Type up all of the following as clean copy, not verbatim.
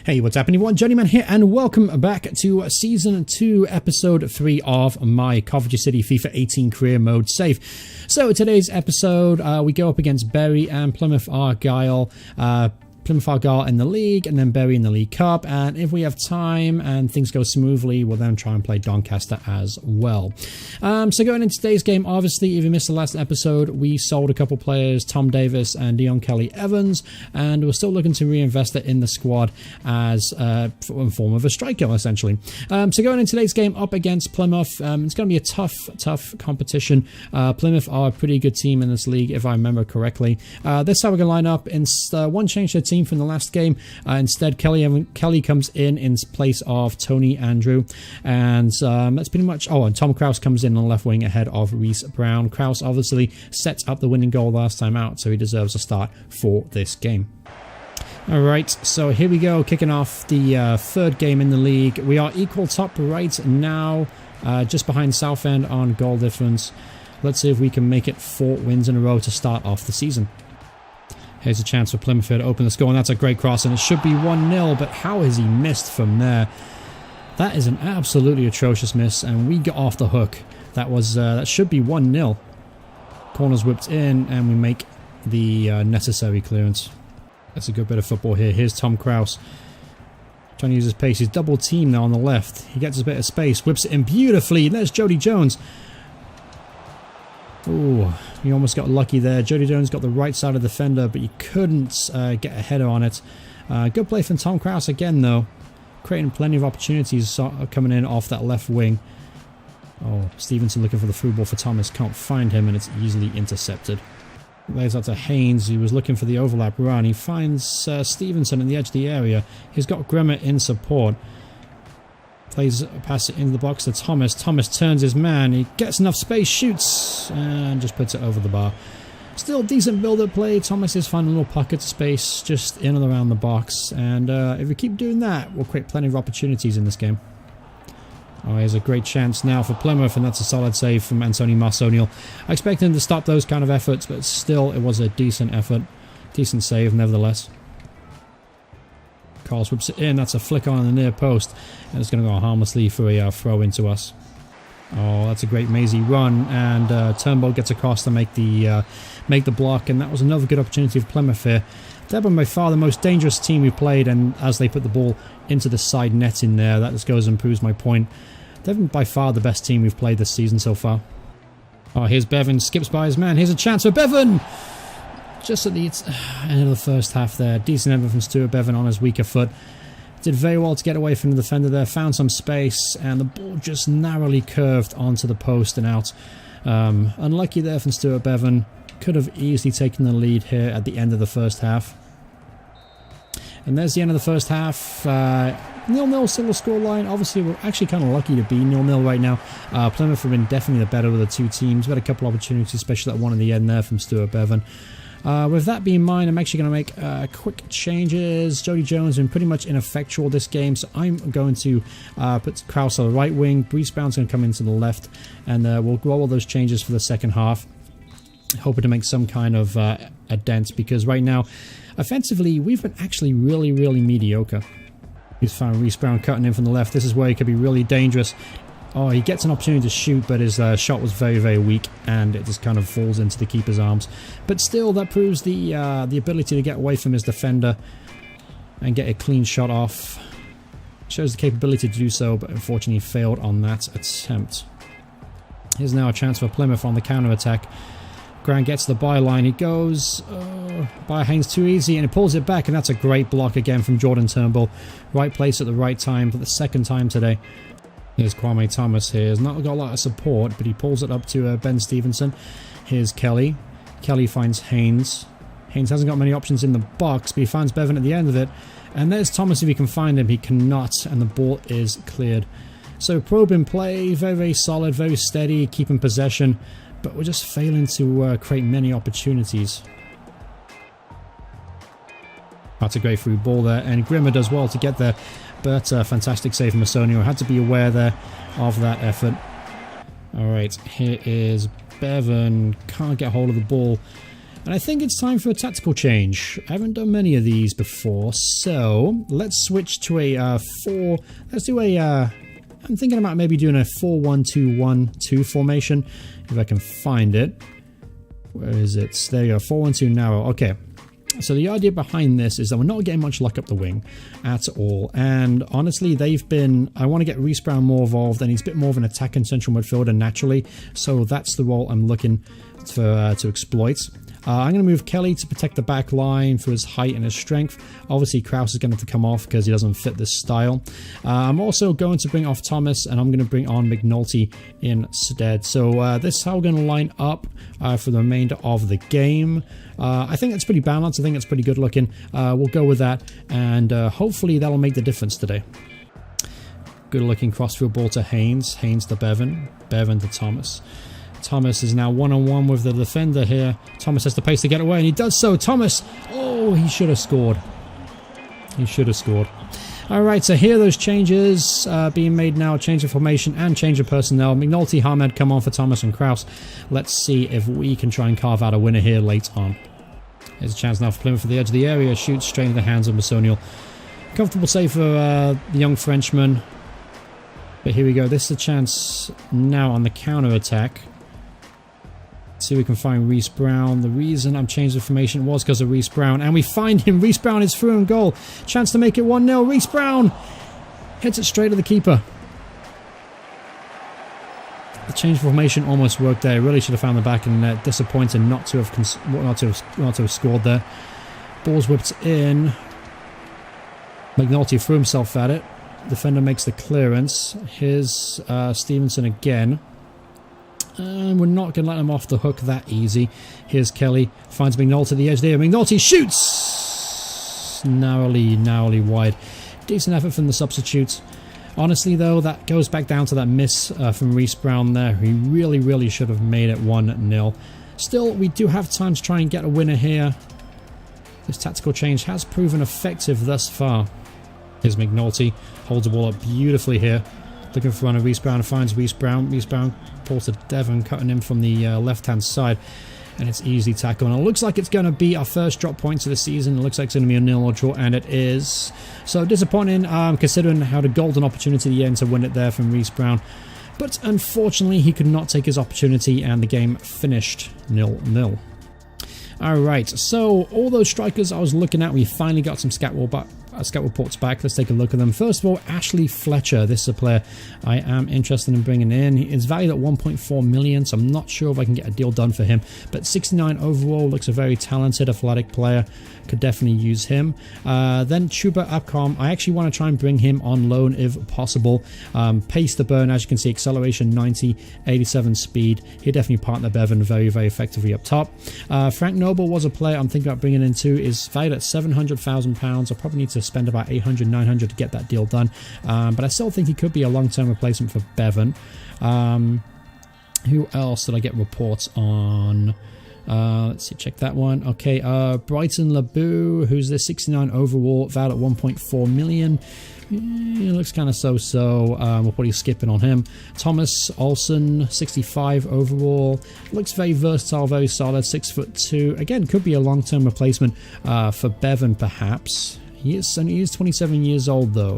Hey, what's happening everyone? Journeyman here and welcome back to Season 2, Episode 3 of my Coventry City FIFA 18 Career Mode save. So today's episode, we go up against Bury and Plymouth Argyle. Plymouth Argyle in the league and then Bury in the League Cup, and if we have time and things go smoothly, we'll then try and play Doncaster as well. So going into today's game, obviously if you missed the last episode, we sold a couple players, Tom Davis and Dion Kelly-Evans, and we're still looking to reinvest it in the squad as in form of a striker essentially. So going into today's game up against Plymouth, it's going to be a tough competition. Plymouth are a pretty good team in this league if I remember correctly. This is how we're going to line up. In one change to the team from the last game. Instead, Kelly comes in place of Tony Andrew, and that's pretty much. Oh, and Tom Krause comes in on the left wing ahead of Reece Brown. Krause obviously sets up the winning goal last time out, so he deserves a start for this game. Alright, so here we go, kicking off the third game in the league. We are equal top right now, just behind Southend on goal difference. Let's see if we can make it 4 wins in a row to start off the season. Here's a chance for Plymouth to open the score, and that's a great cross, and it should be 1-0, but how has he missed from there? That is an absolutely atrocious miss, and we got off the hook. That should be 1-0. Corner's whipped in, and we make the necessary clearance. That's a good bit of football here. Here's Tom Krause. Trying to use his pace. He's double teamed now on the left. He gets a bit of space, whips it in beautifully, and there's Jody Jones. Ooh, he almost got lucky there. Jody Jones got the right side of the defender, but he couldn't get a header on it. Good play from Tom Krause again, though. Creating plenty of opportunities coming in off that left wing. Oh, Stevenson looking for the through ball for Thomas. Can't find him, and it's easily intercepted. Lays out to Haynes, who was looking for the overlap run. He finds Stevenson in the edge of the area. He's got Grimmer in support. Pass it into the box to Thomas. Thomas turns his man. He gets enough space, shoots, and just puts it over the bar. Still decent build-up play. Thomas is finding little pockets of space just in and around the box. And if we keep doing that, we'll create plenty of opportunities in this game. Oh, here's a great chance now for Plymouth, and that's a solid save from Anthony Marsonial. I expected him to stop those kind of efforts, but still, it was a decent effort. Decent save, nevertheless. Carl whips it in. That's a flick on the near post, and it's going to go harmlessly for a throw into us. Oh, that's a great mazy run, and Turnbull gets across to make the block, and that was another good opportunity for Plymouth here. They're by far the most dangerous team we've played, and as they put the ball into the side net in there, that just goes and proves my point. They're by far the best team we've played this season so far. Oh, here's Bevan, skips by his man. Here's a chance for Bevan! Just at the end of the first half there. Decent effort from Stuart Bevan on his weaker foot. Did very well to get away from the defender there. Found some space, and the ball just narrowly curved onto the post and out. Unlucky there from Stuart Bevan. Could have easily taken the lead here at the end of the first half. And there's the end of the first half. 0-0 single score line. Obviously, we're actually kind of lucky to be 0-0 right now. Plymouth have been definitely the better of the two teams. We've had a couple of opportunities, especially that one in the end there from Stuart Bevan. With that being in mind, I'm actually going to make quick changes. Jody Jones has been pretty much ineffectual this game, so I'm going to put Krause on the right wing. Reece Brown's going to come into the left, and we'll roll all those changes for the second half. Hoping to make some kind of a dent, because right now, offensively, we've been actually really mediocre. He's found Reece Brown cutting in from the left. This is where he could be really dangerous. Oh, he gets an opportunity to shoot, but his shot was very weak, and it just kind of falls into the keeper's arms. But still, that proves the ability to get away from his defender and get a clean shot off. Shows the capability to do so, but unfortunately failed on that attempt. Here's now a chance for Plymouth on the counter-attack. Grant gets the byline. He goes by Haynes too easy, and he pulls it back, and that's a great block again from Jordan Turnbull. Right place at the right time for the second time today. Here's Kwame Thomas here. He's not got a lot of support, but he pulls it up to Ben Stevenson. Here's Kelly. Kelly finds Haynes. Haynes hasn't got many options in the box, but he finds Bevan at the end of it. And there's Thomas if he can find him. He cannot, and the ball is cleared. So probe in play, very solid, very steady, keeping possession, but we're just failing to create many opportunities. That's a great through ball there, and Grimmer does well to get there. But fantastic save from Masonio. Had to be aware there of that effort. Alright, here is Bevan. Can't get hold of the ball. And I think it's time for a tactical change. I haven't done many of these before, so let's switch to a 4. Let's do a... I'm thinking about maybe doing a 4-1-2-1-2 formation, if I can find it. Where is it? There you go, 4-1-2 narrow. Okay. So the idea behind this is that we're not getting much luck up the wing at all. And honestly, they've been... I want to get Reece Brown more involved, and he's a bit more of an attacking central midfielder naturally. So that's the role I'm looking for to exploit. I'm going to move Kelly to protect the back line for his height and his strength. Obviously, Kraus is going to have to come off because he doesn't fit this style. I'm also going to bring off Thomas, and I'm going to bring on McNulty instead. So this is how we're going to line up for the remainder of the game. I think it's pretty balanced. I think it's pretty good looking. We'll go with that, and hopefully that'll make the difference today. Good looking crossfield ball to Haynes. Haynes to Bevan. Bevan to Thomas. Thomas is now one-on-one with the defender here. Thomas has the pace to get away, and he does so. Thomas, oh, he should have scored. He should have scored. All right, so here are those changes being made now. Change of formation and change of personnel. McNulty, Hamed come on for Thomas and Kraus. Let's see if we can try and carve out a winner here late on. There's a chance now for Plymouth for the edge of the area. Shoots straight into the hands of Masonial. Comfortable save for the young Frenchman. But here we go. This is a chance now on the counter-attack. See if we can find Reece Brown. The reason I'm changing the formation was because of Reece Brown. And we find him. Reece Brown is through in goal. Chance to make it 1-0. Reece Brown hits it straight at the keeper. The change of formation almost worked there. Really should have found the back of the net. Disappointing not to have scored there. Ball's whipped in. McNulty threw himself at it. Defender makes the clearance. Here's Stevenson again. And we're not going to let him off the hook that easy. Here's Kelly. Finds McNulty at the edge there. McNulty shoots! Narrowly wide. Decent effort from the substitute. Honestly, though, that goes back down to that miss from Reece Brown there. He really should have made it 1-0. Still, we do have time to try and get a winner here. This tactical change has proven effective thus far. Here's McNulty. Holds the ball up beautifully here. Looking for one of Reece Brown, finds Reece Brown. Reece Brown pulls to Devon, cutting him from the left-hand side. And it's easily tackled. And it looks like it's going to be our first drop points of the season. It looks like it's going to be a 0 or draw, and it is. So disappointing, considering how the golden opportunity at the end to win it there from Reece Brown. But unfortunately, he could not take his opportunity, and the game finished 0-0. Alright, so all those strikers I was looking at, we finally got some scout reports back. Let's take a look at them. First of all, Ashley Fletcher. This is a player I am interested in bringing in. He's valued at 1.4 million, so I'm not sure if I can get a deal done for him. But 69 overall, looks a very talented, athletic player. Could definitely use him. Then Chuba Upcom. I actually want to try and bring him on loan if possible. Pace to burn, as you can see, acceleration 90, 87 speed. He'll definitely partner Bevan very effectively up top. Frank Noble was a player I'm thinking about bringing in too. Is valued at £700,000. I'll probably need to spend about 800, 900 to get that deal done. But I still think he could be a long-term replacement for Bevan. Who else did I get reports on? Let's see, check that one. Okay, Brighton Labou, who's the 69 overall, valued at 1.4 million. He looks kind of so-so. We'll probably skip it on him. Thomas Olsen, 65 overall. Looks very versatile, very solid, 6'2". Again, could be a long-term replacement for Bevan, perhaps. He is 27 years old, though.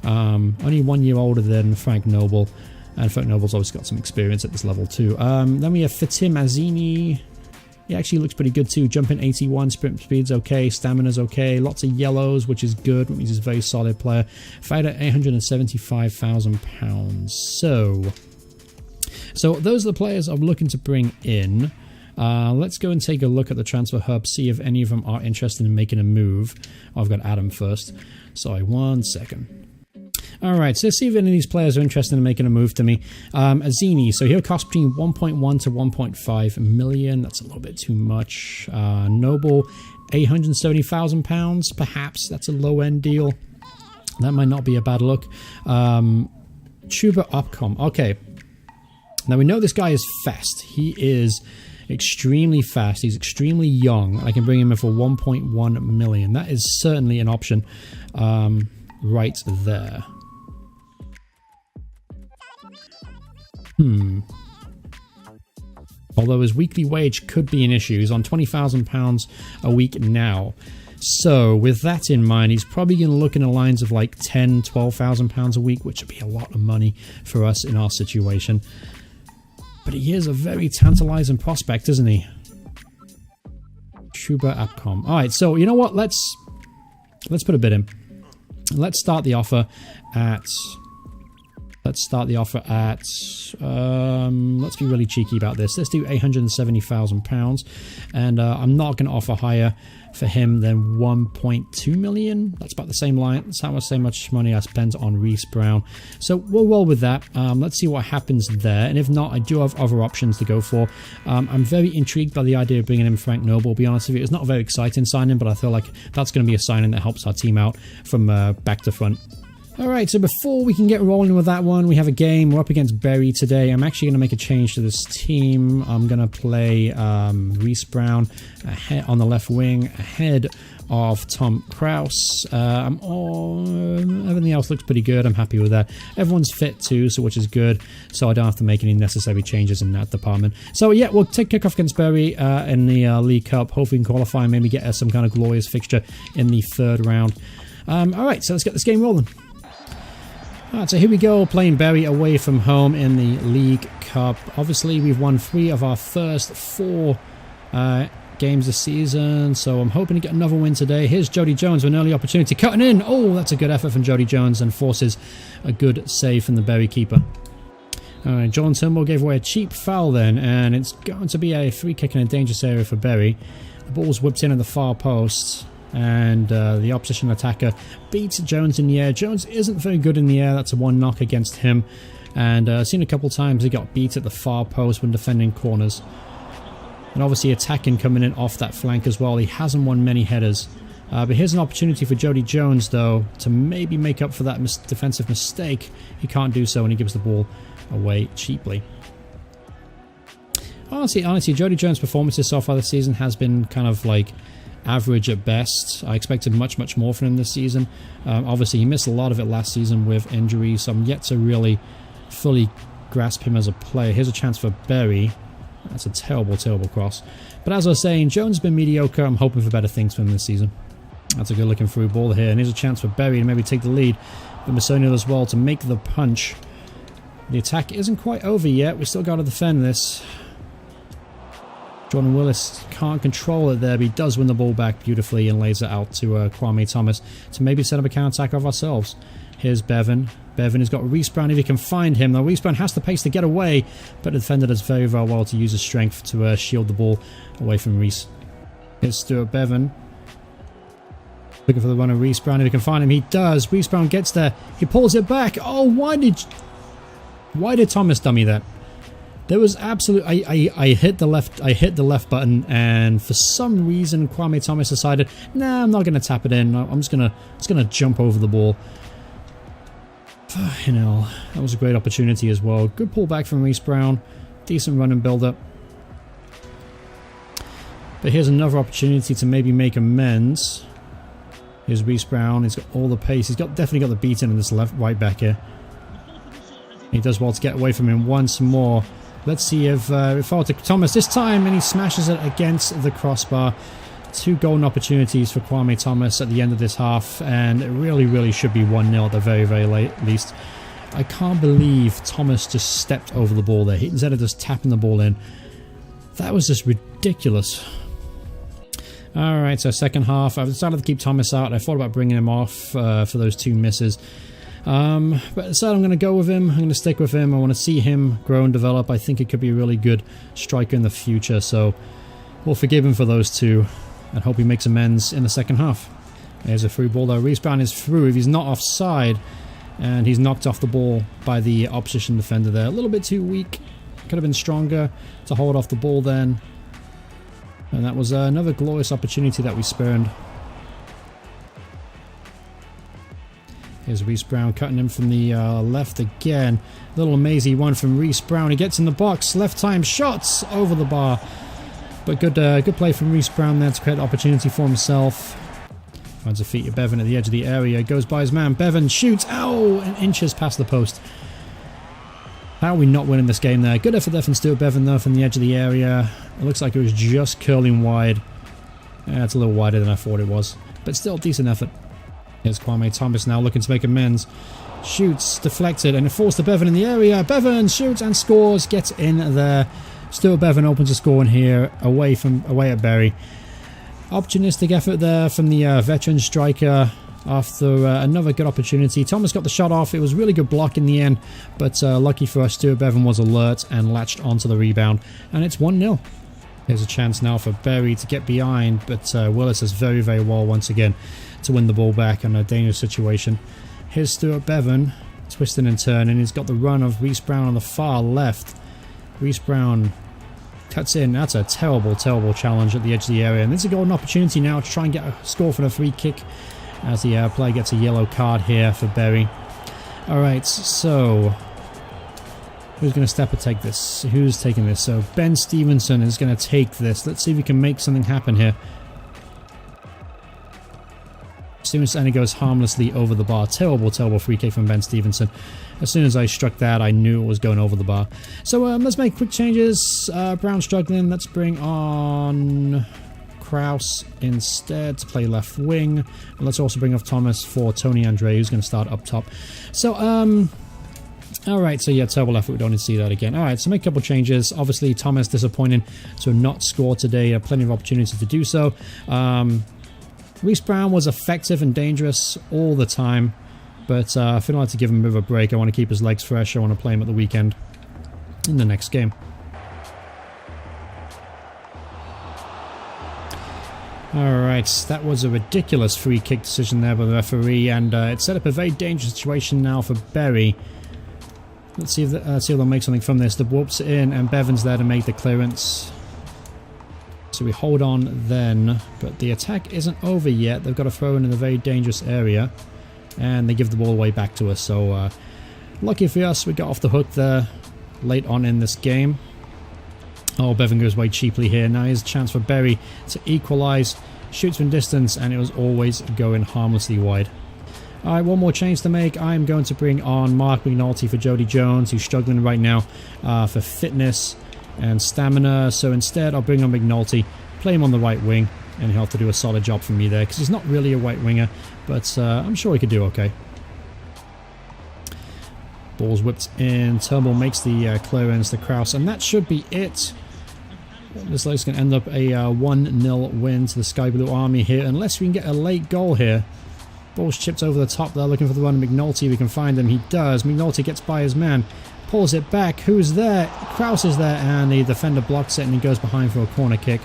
Only 1 year older than Frank Noble. And Frank Noble's obviously got some experience at this level, too. Then we have Fatim Azini. He actually looks pretty good too. Jumping 81, sprint speed's okay, stamina's okay, lots of yellows, which is good. He's a very solid player. Valued at £875,000. So those are the players I'm looking to bring in. Let's go and take a look at the transfer hub, see if any of them are interested in making a move. I've got Adam first. Sorry, 1 second. Alright, so let's see if any of these players are interested in making a move to me. Azini, so he'll cost between 1.1 to 1.5 million. That's a little bit too much. Noble, £870,000, perhaps. That's a low-end deal. That might not be a bad look. Chuba Upcom. Okay. Now, we know this guy is fast. He is extremely fast. He's extremely young. I can bring him in for 1.1 million. That is certainly an option right there. Although his weekly wage could be an issue. He's on £20,000 a week now. So with that in mind, he's probably going to look in the lines of like £10,000–12,000 a week, which would be a lot of money for us in our situation. But he is a very tantalizing prospect, isn't he? Schuber Appcom. All right, so you know what? Let's put a bid in. Let's start the offer at. Let's be really cheeky about this. Let's do £870,000, and I'm not going to offer higher for him than 1.2 million. That's about the same line. That's how much money I spent on Reece Brown. So we'll roll with that. Let's see what happens there. And if not, I do have other options to go for. I'm very intrigued by the idea of bringing in Frank Noble. I'll be honest with you, it's not a very exciting signing, but I feel like that's going to be a signing that helps our team out from back to front. Alright, so before we can get rolling with that one, we have a game. We're up against Bury today. I'm actually going to make a change to this team. I'm going to play Reece Brown on the left wing ahead of Tom Kraus. Everything else looks pretty good. I'm happy with that. Everyone's fit too, so which is good. So I don't have to make any necessary changes in that department. So yeah, we'll take kickoff against Bury in the League Cup. Hopefully we can qualify and maybe get some kind of glorious fixture in the third round. Alright, so let's get this game rolling. Alright, so here we go, playing Bury away from home in the League Cup. Obviously, we've won 3 of our first 4 games this season, so I'm hoping to get another win today. Here's Jody Jones with an early opportunity, cutting in. Oh, that's a good effort from Jody Jones and forces a good save from the Bury keeper. Alright, John Turnbull gave away a cheap foul then, and it's going to be a free kick in a dangerous area for Bury. The ball's whipped in at the far post. And the opposition attacker beats Jones in the air. Jones isn't very good in the air. That's a 1 knock against him. And I've seen a couple times he got beat at the far post when defending corners. And obviously attacking coming in off that flank as well. He hasn't won many headers. But here's an opportunity for Jody Jones, though, to maybe make up for that defensive mistake. He can't do so, and he gives the ball away cheaply. Honestly, Jody Jones' performances so far this season has been kind of like average at best. I expected much more from him this season. Obviously, he missed a lot of it last season with injuries, so I'm yet to really fully grasp him as a player. Here's a chance for Bury. That's a terrible cross. But as I was saying, Jones has been mediocre. I'm hoping for better things from him this season. That's a good looking through ball here, and here's a chance for Bury to maybe take the lead. But Masonial as well to make the punch. The attack isn't quite over yet. We've still got to defend this. Jordan Willis can't control it there, but he does win the ball back beautifully and lays it out to Kwame Thomas to maybe set up a counter-attack of ourselves. Here's Bevan. Bevan has got Reece Brown if he can find him. Now Reece Brown has the pace to get away, but the defender does very well to use his strength to shield the ball away from Reece. Here's Stuart Bevan. Looking for the runner, Reece Brown if he can find him. He does. Reece Brown gets there. He pulls it back. Oh, why did Thomas dummy that? There was absolute. I hit the left button, and for some reason Kwame Thomas decided, nah, I'm not going to tap it in. I'm just gonna jump over the ball. You know, that was a great opportunity as well. Good pullback from Reece Brown, decent run and build up. But here's another opportunity to maybe make amends. Here's Reece Brown. He's got all the pace. He's definitely got the beat in this right back here. He does well to get away from him once more. Let's see if we fall to Thomas this time, and he smashes it against the crossbar. 2 golden opportunities for Kwame Thomas at the end of this half, and it really should be 1-0 at the very least. I can't believe Thomas just stepped over the ball there. Instead of just tapping the ball in. That was just ridiculous. Alright, so second half. I've decided to keep Thomas out. I thought about bringing him off for those 2 misses. But so I'm going to go with him. I'm going to stick with him. I want to see him grow and develop. I think it could be a really good striker in the future, so we'll forgive him for those 2 and hope he makes amends in the second half. There's a through ball though. Reece Brown is through if he's not offside, and he's knocked off the ball by the opposition defender there. A little bit too weak. Could have been stronger to hold off the ball then. And that was another glorious opportunity that we spurned. Here's Reece Brown cutting him from the left again. Little amazing one from Reece Brown. He gets in the box. Left time shots over the bar. But good play from Reece Brown there to create an opportunity for himself. Finds a feet of Bevan at the edge of the area. Goes by his man. Bevan shoots. Ow! And inches past the post. How are we not winning this game there? Good effort there from Stuart Bevan though from the edge of the area. It looks like it was just curling wide. Yeah, it's a little wider than I thought it was. But still, decent effort. Here's Kwame Thomas now looking to make amends. Shoots, deflected, and it falls to Bevan in the area. Bevan shoots and scores, gets in there. Stuart Bevan opens a score in here, away at Bury. Opportunistic effort there from the veteran striker after another good opportunity. Thomas got the shot off. It was really good block in the end, but lucky for us, Stuart Bevan was alert and latched onto the rebound, and it's 1-0. Here's a chance now for Bury to get behind, but Willis does very, very well once again to win the ball back in a dangerous situation. Here's Stuart Bevan, twisting and turning. He's got the run of Reese Brown on the far left. Reese Brown cuts in. That's a terrible, terrible challenge at the edge of the area. And this is a golden opportunity now to try and get a score for the free kick as the player gets a yellow card here for Bury. Alright, so who's going to step and take this? Who's taking this? So Ben Stevenson is going to take this. Let's see if we can make something happen here. Stevenson, and it goes harmlessly over the bar. Terrible, terrible free kick from Ben Stevenson. As soon as I struck that, I knew it was going over the bar. So let's make quick changes. Brown struggling. Let's bring on Kraus instead to play left wing. And let's also bring off Thomas for Tony Andre, who's going to start up top. So, alright, so yeah, terrible effort. We don't need to see that again. Alright, so make a couple changes. Obviously, Thomas disappointing to not score today. Plenty of opportunity to do so. Reese Brown was effective and dangerous all the time, but I feel like to give him a bit of a break. I want to keep his legs fresh. I want to play him at the weekend in the next game. Alright, that was a ridiculous free kick decision there by the referee, and it set up a very dangerous situation now for Bury. Let's see if they'll make something from this. The whoops in, and Bevan's there to make the clearance. So we hold on then, but the attack isn't over yet. They've got to throw in a very dangerous area, and they give the ball away back to us. So lucky for us, we got off the hook there late on in this game. Oh, Bevan goes way cheaply here. Now here's a chance for Bury to equalise. Shoots from distance, and it was always going harmlessly wide. Alright, one more change to make. I'm going to bring on Mark McNulty for Jody Jones, who's struggling right now for fitness and stamina. So instead, I'll bring on McNulty, play him on the right wing, and he'll have to do a solid job for me there, because he's not really a right winger, but I'm sure he could do okay. Ball's whipped in. Turnbull makes the clearance to Kraus, and that should be it. This is going to end up a 1-0 win to the Sky Blue Army here, unless we can get a late goal here. Ball's chipped over the top there, looking for the run of McNulty. We can find him. He does. McNulty gets by his man, pulls it back. Who's there? Kraus is there, and the defender blocks it, and he goes behind for a corner kick.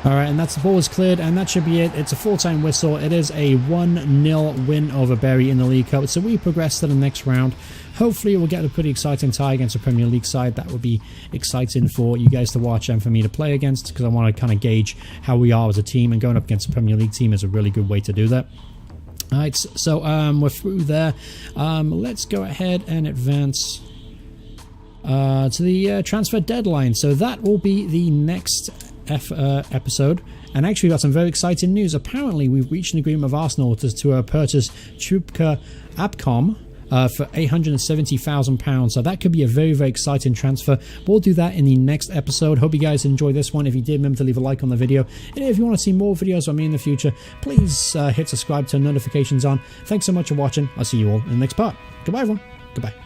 Alright, and that's the ball is cleared, and that should be it. It's a full-time whistle. It is a 1-0 win over Bury in the League Cup, so we progress to the next round. Hopefully we'll get a pretty exciting tie against a Premier League side. That would be exciting for you guys to watch and for me to play against, because I want to kind of gauge how we are as a team, and going up against a Premier League team is a really good way to do that. Alright, so we're through there. Let's go ahead and advance to the transfer deadline. So that will be the next episode. And actually got some very exciting news. Apparently we've reached an agreement with Arsenal to purchase Trubka Abcom for £870,000. So that could be a very, very exciting transfer. We'll do that in the next episode. Hope you guys enjoyed this one. If you did, remember to leave a like on the video. And if you want to see more videos from me in the future, please hit subscribe, turn notifications on. Thanks so much for watching. I'll see you all in the next part. Goodbye, everyone. Goodbye.